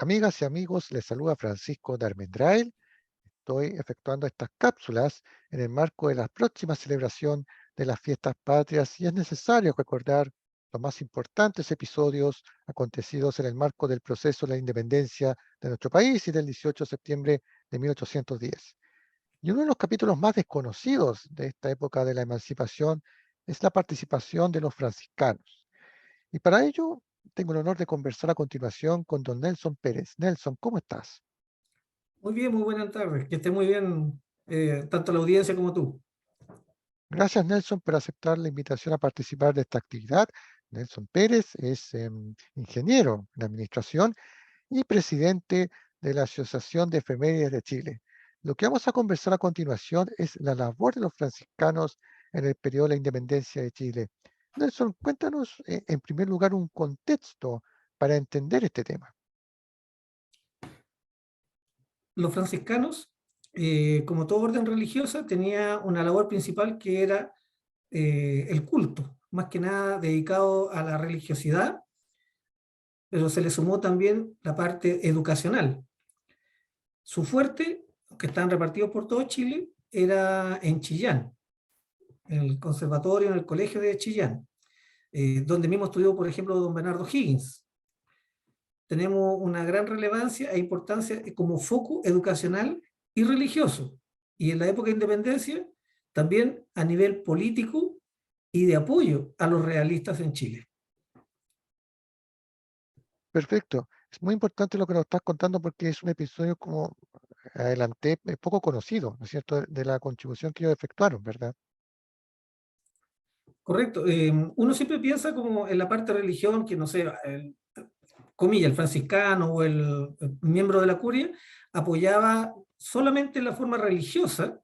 Amigas y amigos, les saluda Francisco Darmendrael. Estoy efectuando estas cápsulas en el marco de la próxima celebración de las fiestas patrias y es necesario recordar los más importantes episodios acontecidos en el marco del proceso de la independencia de nuestro país y del 18 de septiembre de 1810. Y uno de los capítulos más desconocidos de esta época de la emancipación es la participación de los franciscanos. Y para ello tengo el honor de conversar a continuación con don Nelson Pérez. Nelson, ¿cómo estás? Muy bien, muy buenas tardes. Que esté muy bien, tanto la audiencia como tú. Gracias, Nelson, por aceptar la invitación a participar de esta actividad. Nelson Pérez es ingeniero en administración y presidente de la Asociación de Efemérides de Chile. Lo que vamos a conversar a continuación es la labor de los franciscanos en el periodo de la independencia de Chile. Nelson, cuéntanos en primer lugar un contexto para entender este tema. Los franciscanos, como toda orden religiosa, tenía una labor principal que era el culto, más que nada dedicado a la religiosidad, pero se le sumó también la parte educacional. Su fuerte, que están repartidos por todo Chile, era en Chillán, en el conservatorio, en el colegio de Chillán, donde mismo estudió, por ejemplo, don Bernardo Higgins. Tenemos una gran relevancia e importancia como foco educacional y religioso. Y en la época de independencia, también a nivel político y de apoyo a los realistas en Chile. Perfecto. Es muy importante lo que nos estás contando porque es un episodio, como adelanté, poco conocido, ¿no es cierto?, de la contribución que ellos efectuaron, ¿verdad? Correcto. Uno siempre piensa como en la parte de religión, que no sé, comillas, el franciscano o el miembro de la curia apoyaba solamente en la forma religiosa,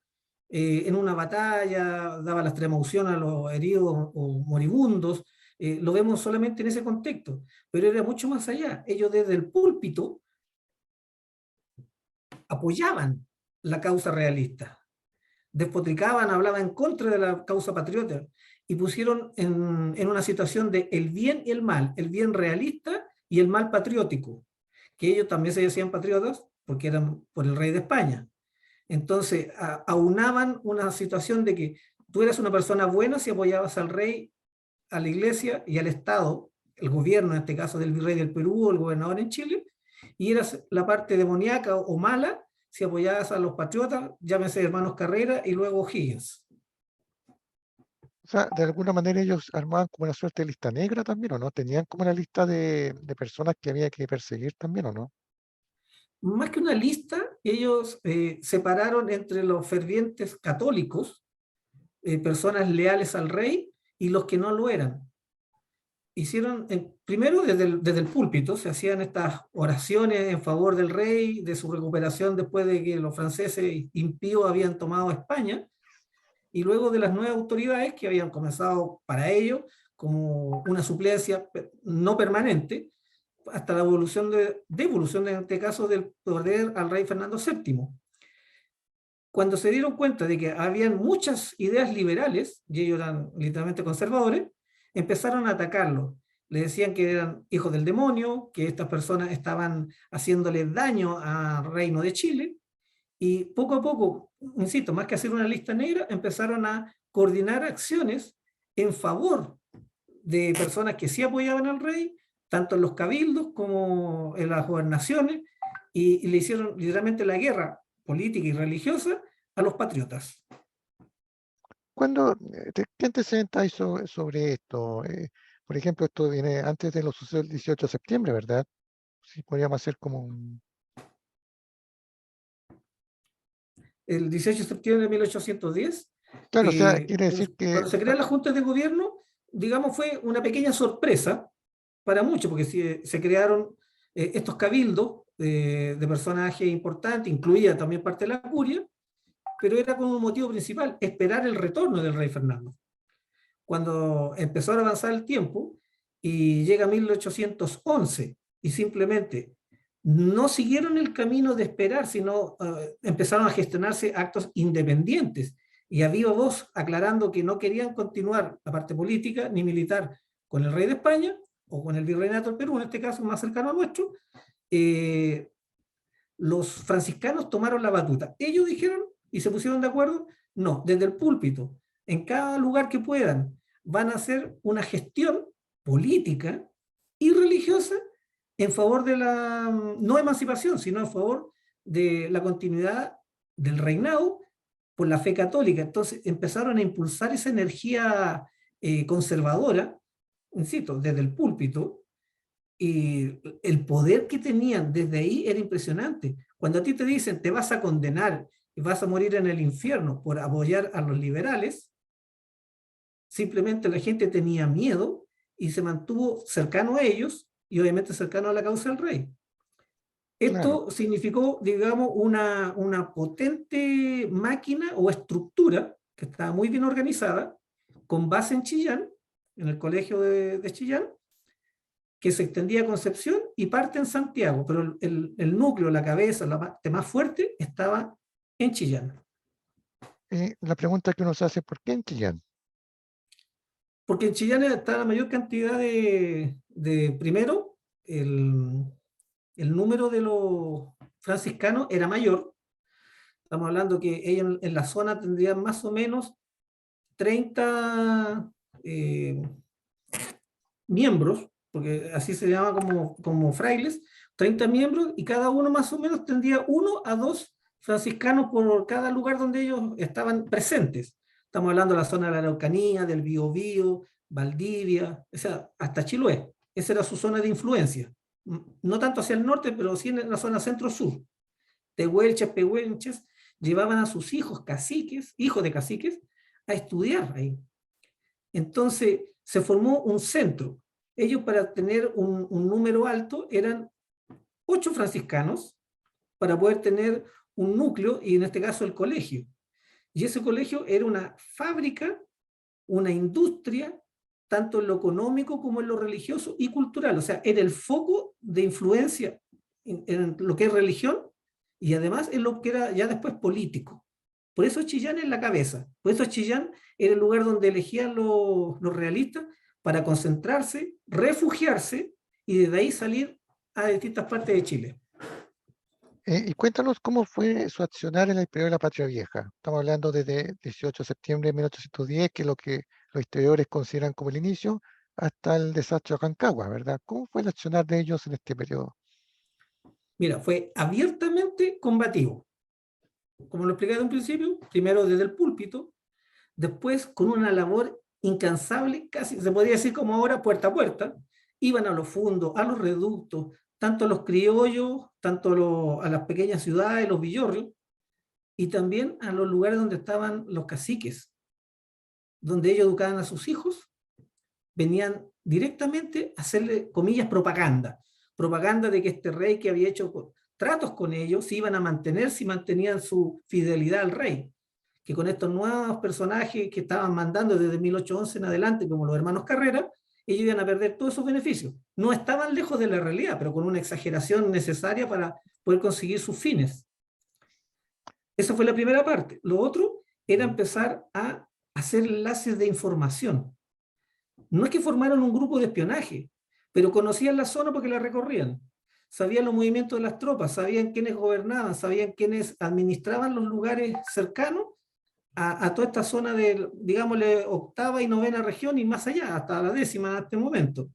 en una batalla, daba la extrema unción a los heridos o moribundos, lo vemos solamente en ese contexto, pero era mucho más allá. Ellos desde el púlpito apoyaban la causa realista, despotricaban, hablaban en contra de la causa patriota y pusieron en una situación de el bien y el bien realista y el mal patriótico, que ellos también se decían patriotas porque eran por el rey de España. Entonces, aunaban una situación de que tú eras una persona buena si apoyabas al rey, a la iglesia y al Estado, el gobierno, en este caso del virrey del Perú o el gobernador en Chile, y eras la parte demoníaca o mala si apoyabas a los patriotas, llámese hermanos Carrera y luego Higgins. O sea, de alguna manera ellos armaban como una suerte de lista negra también, ¿o no? Tenían como una lista de personas que había que perseguir también, ¿o no? Más que una lista, ellos separaron entre los fervientes católicos, personas leales al rey, y los que no lo eran. Hicieron, primero desde el púlpito, se hacían estas oraciones en favor del rey, de su recuperación después de que los franceses impíos habían tomado España, y luego de las nuevas autoridades que habían comenzado para ello como una suplencia no permanente, hasta la devolución en este caso del poder al rey Fernando VII. Cuando se dieron cuenta de que habían muchas ideas liberales, y ellos eran literalmente conservadores, empezaron a atacarlo. Le decían que eran hijos del demonio, que estas personas estaban haciéndole daño al reino de Chile, y poco a poco, insisto, más que hacer una lista negra, empezaron a coordinar acciones en favor de personas que sí apoyaban al rey, tanto en los cabildos como en las gobernaciones, y le hicieron literalmente la guerra política y religiosa a los patriotas. ¿Qué antecedentes hay sobre esto? Por ejemplo, esto viene antes de los sucesos del 18 de septiembre, ¿verdad? Sí, podríamos hacer como un... El 18 de septiembre de 1810, Claro, o sea, quiere decir que... cuando se crean las juntas de gobierno, digamos, fue una pequeña sorpresa para muchos, porque se crearon estos cabildos de personajes importantes, incluía también parte de la curia, pero era como un motivo principal, esperar el retorno del rey Fernando. Cuando empezó a avanzar el tiempo y llega 1811 y simplemente no siguieron el camino de esperar, sino empezaron a gestionarse actos independientes y a viva voz aclarando que no querían continuar la parte política ni militar con el rey de España o con el virreinato del Perú, en este caso más cercano a nuestro, los franciscanos tomaron la batuta. Ellos dijeron y se pusieron de acuerdo, no, desde el púlpito, en cada lugar que puedan, van a hacer una gestión política y religiosa en favor de la, no emancipación, sino en favor de la continuidad del reinado por la fe católica. Entonces empezaron a impulsar esa energía conservadora, insisto, desde el púlpito, y el poder que tenían desde ahí era impresionante. Cuando a ti te dicen te vas a condenar y vas a morir en el infierno por apoyar a los liberales, simplemente la gente tenía miedo y se mantuvo cercano a ellos y obviamente cercano a la causa del rey. Claro. Esto significó, digamos, una potente máquina o estructura que estaba muy bien organizada, con base en Chillán, en el colegio de Chillán, que se extendía a Concepción y parte en Santiago, pero el núcleo, la cabeza, la parte más fuerte estaba en Chillán. La pregunta que uno se hace, ¿por qué en Chillán? Porque en Chillán está la mayor cantidad primero, el número de los franciscanos era mayor. Estamos hablando que ellos en la zona tendrían más o menos 30 miembros, porque así se llama como frailes, 30 miembros, y cada uno más o menos tendría 1 a 2 franciscanos por cada lugar donde ellos estaban presentes. Estamos hablando de la zona de la Araucanía, del Biobío, Valdivia, o sea, hasta Chiloé. Esa era su zona de influencia. No tanto hacia el norte, pero sí en la zona centro-sur. Tehuelches, pehuenches, llevaban a sus hijos caciques, hijos de caciques, a estudiar ahí. Entonces se formó un centro. Ellos, para tener un número alto, eran 8 franciscanos para poder tener un núcleo, y en este caso el colegio. Y ese colegio era una fábrica, una industria, tanto en lo económico como en lo religioso y cultural. O sea, era el foco de influencia en lo que es religión y además en lo que era ya después político. Por eso Chillán es la cabeza. Por eso Chillán era el lugar donde elegían los realistas para concentrarse, refugiarse y desde ahí salir a distintas partes de Chile. Y cuéntanos cómo fue su accionar en el periodo de la Patria Vieja. Estamos hablando desde 18 de septiembre de 1810, que es lo que los historiadores consideran como el inicio, hasta el desastre de Aconcagua, ¿verdad? ¿Cómo fue el accionar de ellos en este periodo? Mira, fue abiertamente combativo. Como lo expliqué de un principio, primero desde el púlpito, después con una labor incansable, casi se podría decir como ahora, puerta a puerta, iban a los fundos, a los reductos, tanto a los criollos, tanto a las pequeñas ciudades, los villorrios, y también a los lugares donde estaban los caciques, donde ellos educaban a sus hijos, venían directamente a hacerle, comillas, propaganda de que este rey que había hecho tratos con ellos se iban a mantener si mantenían su fidelidad al rey, que con estos nuevos personajes que estaban mandando desde 1811 en adelante, como los hermanos Carrera, ellos iban a perder todos esos beneficios. No estaban lejos de la realidad, pero con una exageración necesaria para poder conseguir sus fines. Esa fue la primera parte. Lo otro era empezar a hacer enlaces de información. No es que formaron un grupo de espionaje, pero conocían la zona porque la recorrían. Sabían los movimientos de las tropas, sabían quiénes gobernaban, sabían quiénes administraban los lugares cercanos a toda esta zona de, digámosle, 8ª y 9ª región y más allá, hasta la 10ª en este momento.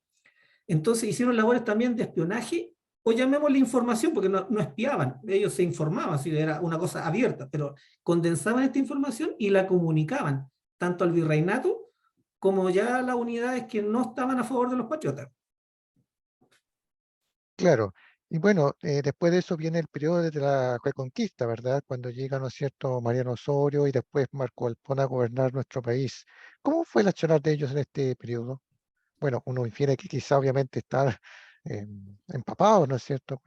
Entonces hicieron labores también de espionaje, o llamémosle información, porque no espiaban, ellos se informaban, si era una cosa abierta, pero condensaban esta información y la comunicaban, tanto al virreinato como ya a las unidades que no estaban a favor de los patriotas. Claro. Y bueno, después de eso viene el periodo de la Reconquista, ¿verdad? Cuando llega, ¿no es cierto?, Mariano Osorio y después Marco Alpón a gobernar nuestro país. ¿Cómo fue el accionar de ellos en este periodo? Bueno, uno infiere que quizá obviamente están empapados, ¿no es cierto?,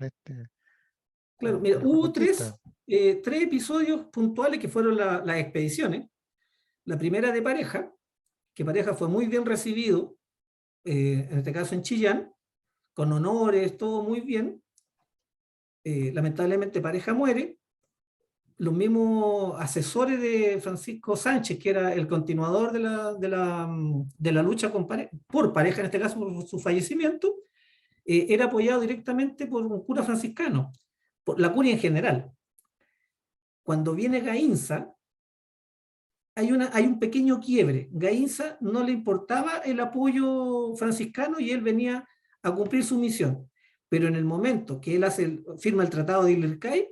Claro, con mira, la hubo Reconquista. tres episodios puntuales que fueron las expediciones. La primera de Pareja, que Pareja fue muy bien recibido, en este caso en Chillán, con honores, todo muy bien. Lamentablemente Pareja muere. Los mismos asesores de Francisco Sánchez, que era el continuador de la lucha por Pareja, en este caso por su fallecimiento, era apoyado directamente por un cura franciscano, por la curia en general. Cuando viene Gainza, hay un pequeño quiebre. Gainza no le importaba el apoyo franciscano y él venía a cumplir su misión. Pero en el momento que él firma el Tratado de Ilircay,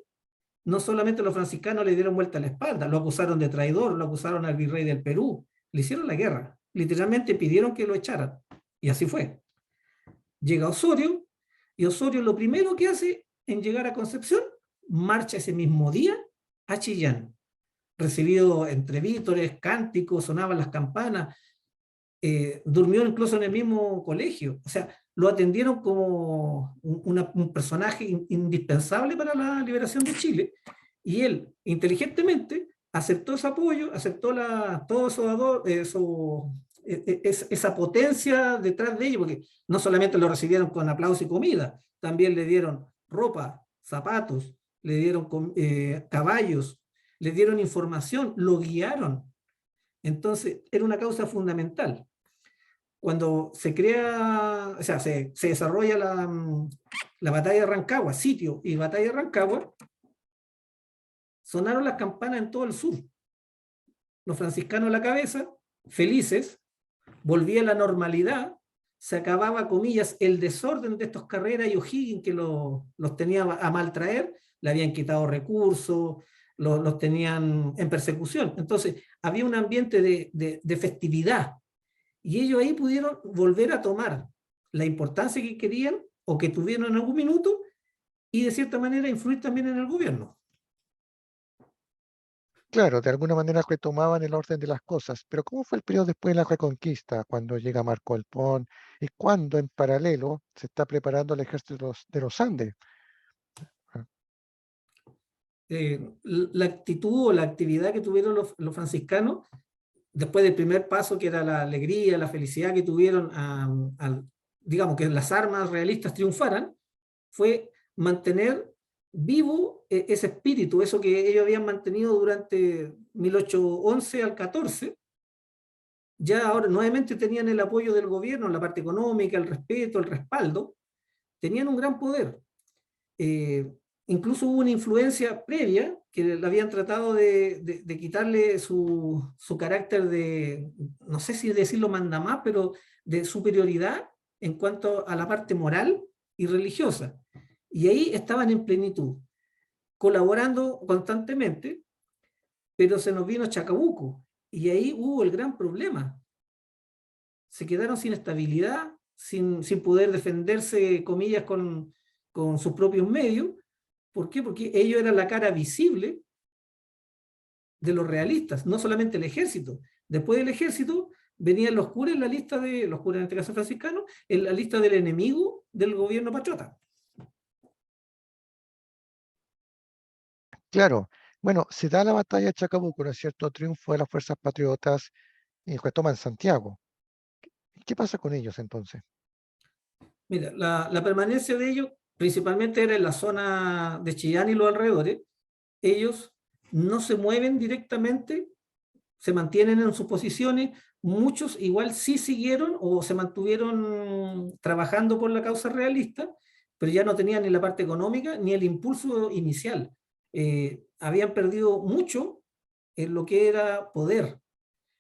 no solamente los franciscanos le dieron vuelta a la espalda, lo acusaron de traidor, lo acusaron al virrey del Perú, le hicieron la guerra, literalmente pidieron que lo echaran. Y así fue. Llega Osorio, y Osorio lo primero que hace en llegar a Concepción, marcha ese mismo día a Chillán, recibido entre vítores, cánticos, sonaban las campanas, durmió incluso en el mismo colegio. O sea, lo atendieron como un personaje indispensable para la liberación de Chile. Y él, inteligentemente, aceptó ese apoyo, aceptó todo esa potencia detrás de ellos, porque no solamente lo recibieron con aplauso y comida, también le dieron ropa, zapatos, le dieron caballos, le dieron información, lo guiaron. Entonces, era una causa fundamental. Cuando se crea, o sea, se desarrolla la batalla de Rancagua, sitio y batalla de Rancagua, sonaron las campanas en todo el sur. Los franciscanos a la cabeza, felices, volvía a la normalidad, se acababa, comillas, el desorden de estos Carrera y O'Higgins que los tenía a maltraer, le habían quitado recursos, los tenían en persecución. Entonces, había un ambiente de festividad, y ellos ahí pudieron volver a tomar la importancia que querían o que tuvieron en algún minuto y de cierta manera influir también en el gobierno. Claro, de alguna manera retomaban el orden de las cosas, pero ¿cómo fue el periodo después de la Reconquista, cuando llega Marco Alpón y cuando en paralelo se está preparando el ejército de los Andes? Ah, La actitud o la actividad que tuvieron los franciscanos después del primer paso, que era la alegría, la felicidad que tuvieron, digamos, que las armas realistas triunfaran, fue mantener vivo ese espíritu, eso que ellos habían mantenido durante 1811 al 14. Ya ahora nuevamente tenían el apoyo del gobierno, la parte económica, el respeto, el respaldo, tenían un gran poder. Eh, Incluso hubo una influencia previa que le habían tratado de quitarle su carácter de, no sé si decirlo manda más, pero de superioridad en cuanto a la parte moral y religiosa. Y ahí estaban en plenitud, colaborando constantemente, pero se nos vino Chacabuco. Y ahí hubo el gran problema. Se quedaron sin estabilidad, sin poder defenderse, comillas, con sus propios medios. ¿Por qué? Porque ellos eran la cara visible de los realistas, no solamente el ejército. Después del ejército venían los curas en la lista de, los curas en este caso franciscanos, en la lista del enemigo del gobierno patriota. claro, bueno, se da la batalla de Chacabuco, ¿no es cierto? Triunfo de las fuerzas patriotas y retoman Santiago. ¿Qué pasa con ellos entonces? Mira, la permanencia de ellos principalmente era en la zona de Chillán y los alrededores. Ellos no se mueven directamente, se mantienen en sus posiciones. Muchos igual sí siguieron o se mantuvieron trabajando por la causa realista, pero ya no tenían ni la parte económica ni el impulso inicial. Habían perdido mucho en lo que era poder.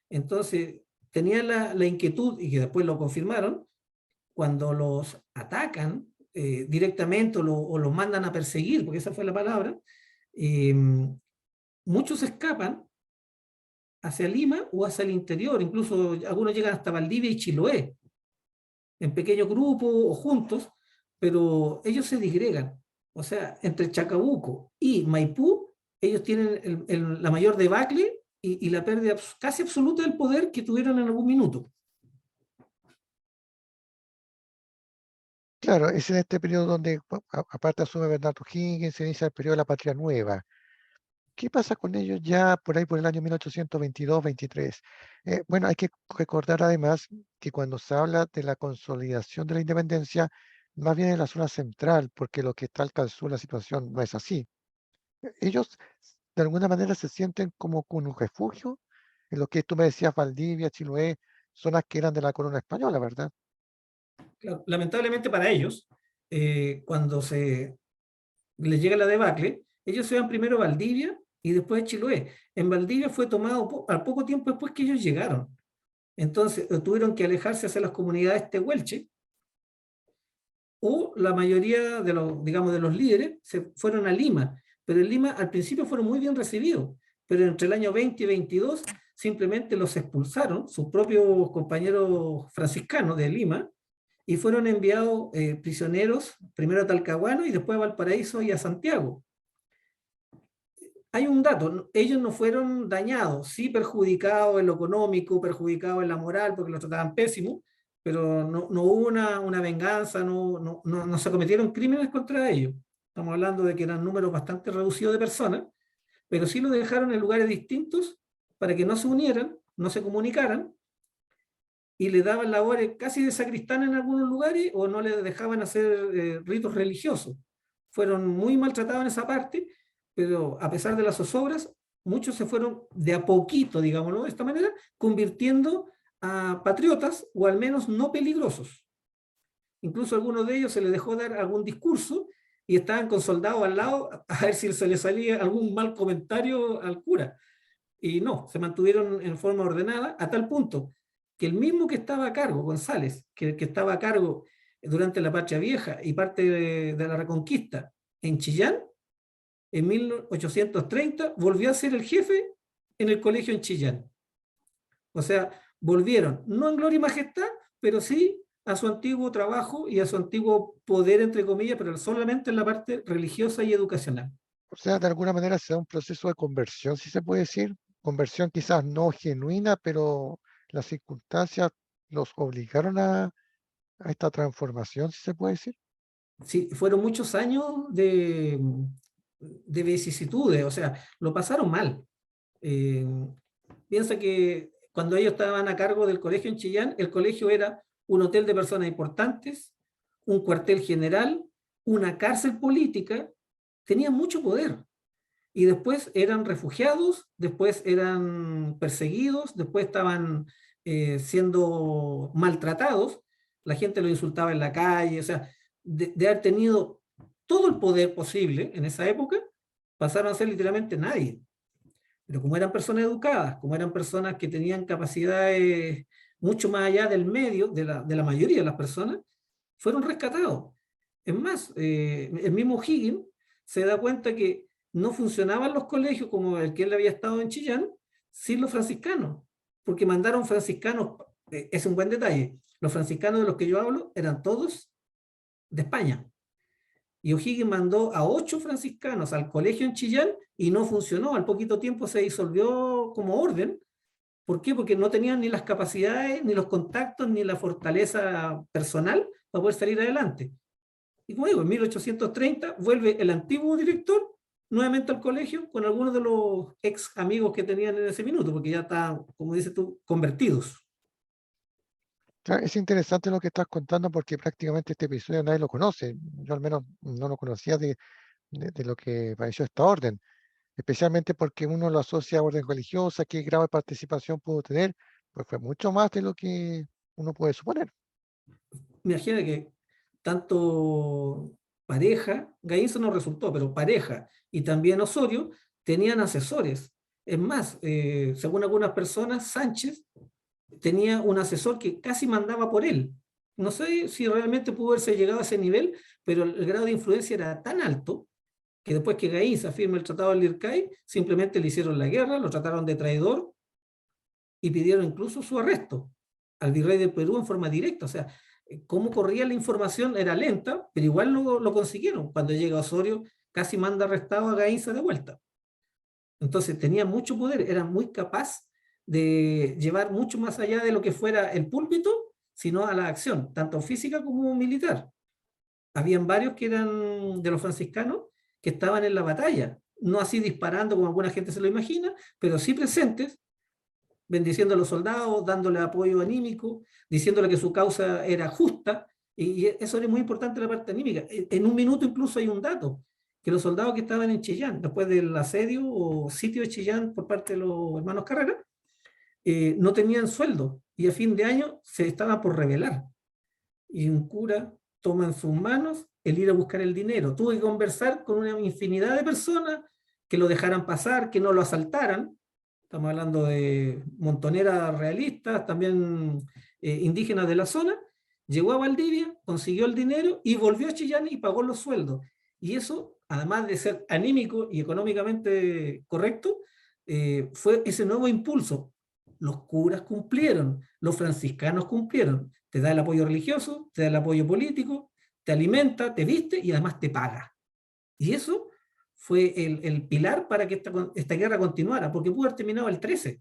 Entonces, tenían la inquietud, y que después lo confirmaron, cuando los atacan directamente o los mandan a perseguir, porque esa fue la palabra, eh, muchos escapan hacia Lima o hacia el interior, incluso algunos llegan hasta Valdivia y Chiloé, en pequeños grupos o juntos, pero ellos se disgregan. O sea, entre Chacabuco y Maipú, ellos tienen la mayor debacle y la pérdida casi absoluta del poder que tuvieron en algún minuto. Claro, es en este periodo donde, aparte asume Bernardo Higgins, se inicia el periodo de la Patria Nueva. ¿Qué pasa con ellos ya por ahí por el año 1822-23? Bueno, hay que recordar además que cuando se habla de la consolidación de la independencia, más bien en la zona central, porque lo que está al sur la situación no es así. Ellos de alguna manera se sienten como con un refugio en lo que tú me decías, Valdivia, Chiloé, zonas que eran de la corona española, ¿verdad? Claro, lamentablemente para ellos, cuando les llega la debacle, ellos se van primero a Valdivia y después a Chiloé. En Valdivia fue tomado al poco tiempo después que ellos llegaron. Entonces tuvieron que alejarse hacia las comunidades tehuelche, o la mayoría de los, digamos, de los líderes se fueron a Lima, pero en Lima al principio fueron muy bien recibidos, pero entre el año 20 y 22 simplemente los expulsaron, sus propios compañeros franciscanos de Lima, y fueron enviados prisioneros, primero a Talcahuano y después a Valparaíso y a Santiago. Hay un dato, ellos no fueron dañados, sí perjudicados en lo económico, perjudicados en la moral, porque los trataban pésimo, pero no hubo una venganza, no se cometieron crímenes contra ellos. Estamos hablando de que eran números bastante reducidos de personas, pero sí los dejaron en lugares distintos para que no se unieran, no se comunicaran, y le daban labores casi de sacristán en algunos lugares o no les dejaban hacer ritos religiosos. Fueron muy maltratados en esa parte, pero a pesar de las zozobras, muchos se fueron de a poquito, digámoslo de esta manera, convirtiendo a patriotas o al menos no peligrosos. Incluso a algunos de ellos se les dejó dar algún discurso y estaban con soldados al lado a ver si se les salía algún mal comentario al cura. Y no, se mantuvieron en forma ordenada a tal punto que el mismo que estaba a cargo, González, que estaba a cargo durante la Patria Vieja y parte de la Reconquista en Chillán, en 1830 volvió a ser el jefe en el colegio en Chillán. O sea, volvieron, no en gloria y majestad, pero sí a su antiguo trabajo y a su antiguo poder, entre comillas, pero solamente en la parte religiosa y educacional. O sea, de alguna manera se da un proceso de conversión, si se puede decir. Conversión quizás no genuina, pero las circunstancias los obligaron a esta transformación, si se puede decir. Sí, fueron muchos años de vicisitudes, o sea, lo pasaron mal. Eh, Piensa que cuando ellos estaban a cargo del colegio en Chillán, el colegio era un hotel de personas importantes, un cuartel general, una cárcel política, tenían mucho poder. Y después eran refugiados, después eran perseguidos, después estaban siendo maltratados, la gente los insultaba en la calle, o sea, de haber tenido todo el poder posible en esa época, pasaron a ser literalmente nadie. Pero como eran personas educadas, como eran personas que tenían capacidades mucho más allá del medio, de la mayoría de las personas, fueron rescatados. Es más, el mismo Higgins se da cuenta que no funcionaban los colegios como el que él había estado en Chillán sin los franciscanos, porque mandaron franciscanos, es un buen detalle, los franciscanos de los que yo hablo eran todos de España. Y O'Higgins mandó a 8 franciscanos al colegio en Chillán y no funcionó. Al poquito tiempo se disolvió como orden. ¿Por qué? Porque no tenían ni las capacidades, ni los contactos, ni la fortaleza personal para poder salir adelante. Y como digo, en 1830 vuelve el antiguo director nuevamente al colegio con algunos de los ex amigos que tenían en ese minuto, porque ya estaban, como dices tú, convertidos. Claro, es interesante lo que estás contando porque prácticamente este episodio nadie lo conoce. Yo al menos no lo conocía de lo que pareció esta orden, especialmente porque uno lo asocia a orden religiosa, qué grado de participación pudo tener, pues fue mucho más de lo que uno puede suponer. Imagina que tanto Pareja, Gainza no resultó, pero Pareja y también Osorio tenían asesores. Es más, según algunas personas, Sánchez tenía un asesor que casi mandaba por él. No sé si realmente pudo haberse llegado a ese nivel, pero el grado de influencia era tan alto que después que Gainza firma el Tratado del Lircay, simplemente le hicieron la guerra, lo trataron de traidor y pidieron incluso su arresto al virrey de Perú en forma directa. O sea, cómo corría la información era lenta, pero igual lo consiguieron. Cuando llega Osorio, casi manda arrestado a Gainza de vuelta. Entonces tenía mucho poder, era muy capaz de llevar mucho más allá de lo que fuera el púlpito, sino a la acción, tanto física como militar. Habían varios que eran de los franciscanos que estaban en la batalla, no así disparando como alguna gente se lo imagina, pero sí presentes, bendiciendo a los soldados, dándole apoyo anímico, diciéndole que su causa era justa, y eso es muy importante la parte anímica. En un minuto incluso hay un dato, que los soldados que estaban en Chillán, después del asedio o sitio de Chillán por parte de los hermanos Carrera, no tenían sueldo, y a fin de año se estaban por rebelar. Y un cura toma en sus manos el ir a buscar el dinero. Tuvo que conversar con una infinidad de personas que lo dejaran pasar, que no lo asaltaran. Estamos hablando de montoneras realistas, también indígenas de la zona. Llegó a Valdivia, consiguió el dinero y volvió a Chillán y pagó los sueldos. Y eso, además de ser anímico y económicamente correcto, fue ese nuevo impulso. Los curas cumplieron, los franciscanos cumplieron. Te da el apoyo religioso, te da el apoyo político, te alimenta, te viste y además te paga. Y eso fue el pilar para que esta guerra continuara, porque pudo haber terminado el 13.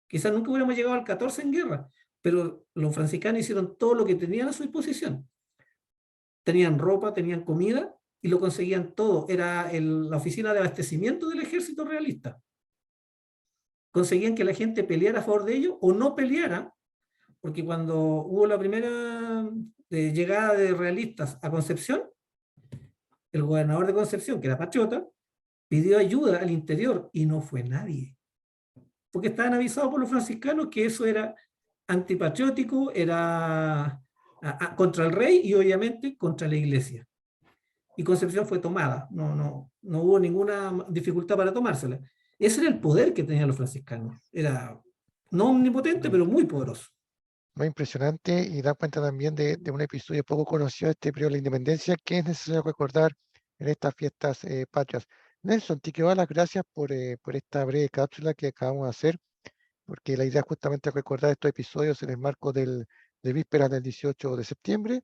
Quizás nunca hubiéramos llegado al 14 en guerra, pero los franciscanos hicieron todo lo que tenían a su disposición. Tenían ropa, tenían comida y lo conseguían todo. Era la oficina de abastecimiento del ejército realista. Conseguían que la gente peleara a favor de ellos o no peleara, porque cuando hubo la primera llegada de realistas a Concepción, el gobernador de Concepción, que era patriota, pidió ayuda al interior y no fue nadie. Porque estaban avisados por los franciscanos que eso era antipatriótico, era contra el rey y obviamente contra la iglesia. Y Concepción fue tomada, no hubo ninguna dificultad para tomársela. Ese era el poder que tenían los franciscanos. Era no omnipotente, pero muy poderoso. Muy impresionante y da cuenta también de un episodio poco conocido de este periodo de la independencia que es necesario recordar en estas fiestas patrias. Nelson, te quiero dar las gracias por esta breve cápsula que acabamos de hacer, porque la idea es justamente recordar estos episodios en el marco de vísperas del 18 de septiembre.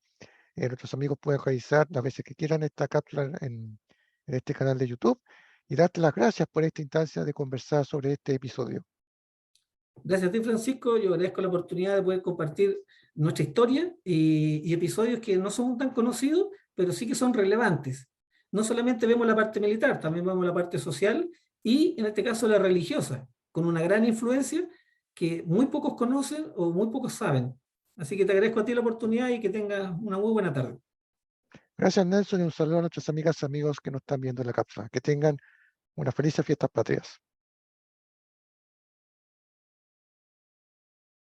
Nuestros amigos pueden realizar las veces que quieran esta cápsula en este canal de YouTube y darte las gracias por esta instancia de conversar sobre este episodio. Gracias a ti, Francisco. Yo agradezco la oportunidad de poder compartir nuestra historia y episodios que no son tan conocidos, pero sí que son relevantes. No solamente vemos la parte militar, también vemos la parte social y, en este caso, la religiosa, con una gran influencia que muy pocos conocen o muy pocos saben. Así que te agradezco a ti la oportunidad y que tengas una muy buena tarde. Gracias, Nelson, y un saludo a nuestras amigas y amigos que nos están viendo en la cápsula. Que tengan unas felices fiestas patrias.